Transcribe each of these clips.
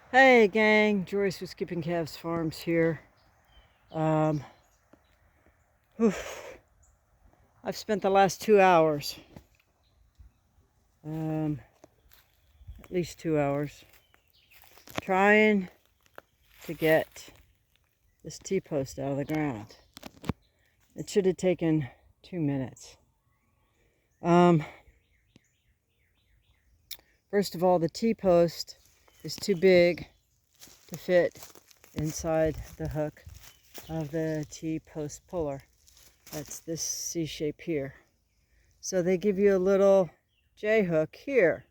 Hey gang, Joyce with Skipping Calves Farms here. Um, I've spent the last 2 hours, at least 2 hours, trying to get this T-post out of the ground. It should have taken 2 minutes. First of all, the T-post is too big to fit inside the hook of the T-post puller. That's this C shape here. So they give you a little J hook here,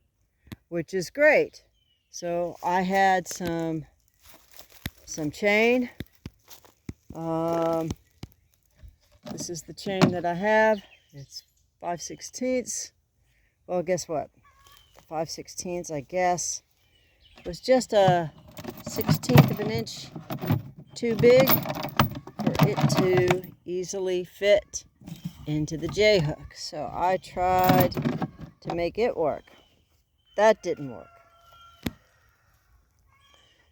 which is great. So I had some chain. This is the chain that I have. It's 5/16. Well, guess what? 5/16, I guess, was just a 1/16 of an inch too big for it to easily fit into the J hook. So I tried to make it work. That didn't work.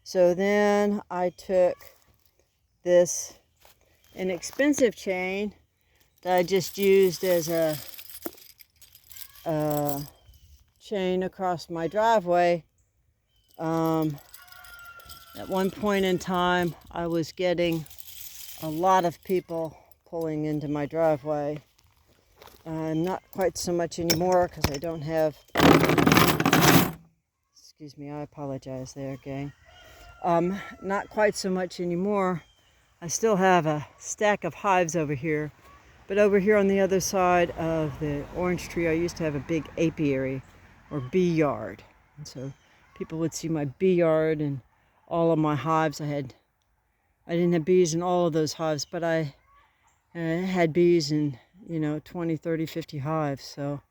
So then I took this inexpensive chain that I just used as a chain across my driveway. At one point in time, I was getting a lot of people pulling into my driveway. Not quite so much anymore because I don't have, excuse me, I apologize there, gang. Not quite so much anymore. I still have a stack of hives over here, but over here on the other side of the orange tree, I used to have a big apiary or bee yard. And so people would see my bee yard and all of my hives. I didn't have bees in all of those hives, but I had bees in, 20, 30, 50 hives. So,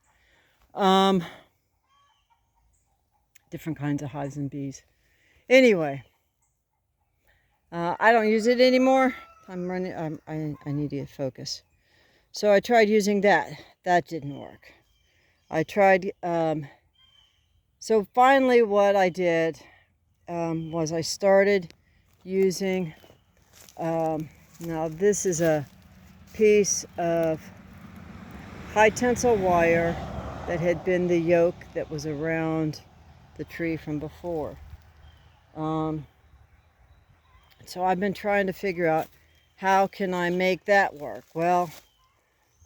different kinds of hives and bees. Anyway, I don't use it anymore. I'm running, I need to focus. So I tried using that. That didn't work. I tried, so finally what I did was I started using, now this is a piece of high tensile wire that had been the yoke that was around the tree from before. So I've been trying to figure out how can I make that work. Well,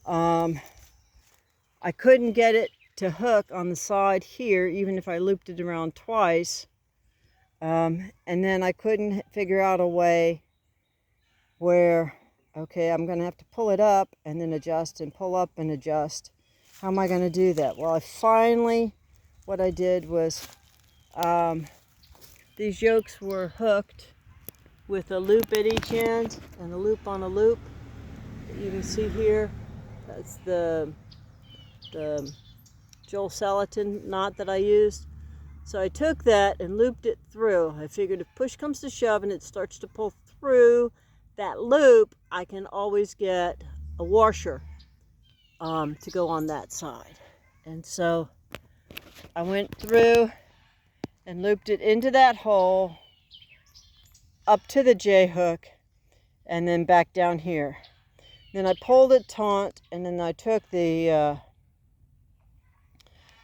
I couldn't get it to hook on the side here, even if I looped it around twice. And then I couldn't figure out a way where, okay, I'm going to have to pull it up and then adjust and pull up and adjust. How am I going to do that? Well, what I did was, these yokes were hooked with a loop at each end and a loop on a loop. You can see here, that's the Joel Salatin knot that I used. So I took that and looped it through. I figured if push comes to shove and it starts to pull through that loop, I can always get a washer to go on that side. And so I went through and looped it into that hole, up to the J hook, and then back down here. Then I pulled it taut, and then I took the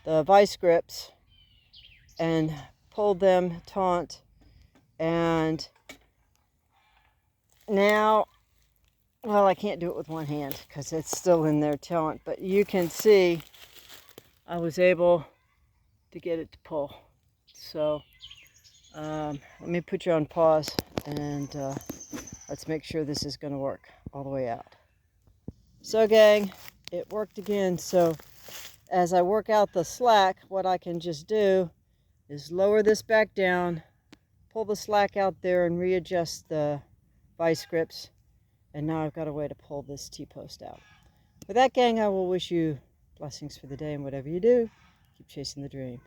vice grips and pulled them taut, and now, well, I can't do it with one hand because it's still in there taut, but you can see I was able to get it to pull. So let me put you on pause and let's make sure this is going to work all the way out. So gang, it worked again. So as I work out the slack, what I can just do is lower this back down, pull the slack out there and readjust the vice grips. And now I've got a way to pull this T-post out. With that, gang, I will wish you blessings for the day, and whatever you do, keep chasing the dream.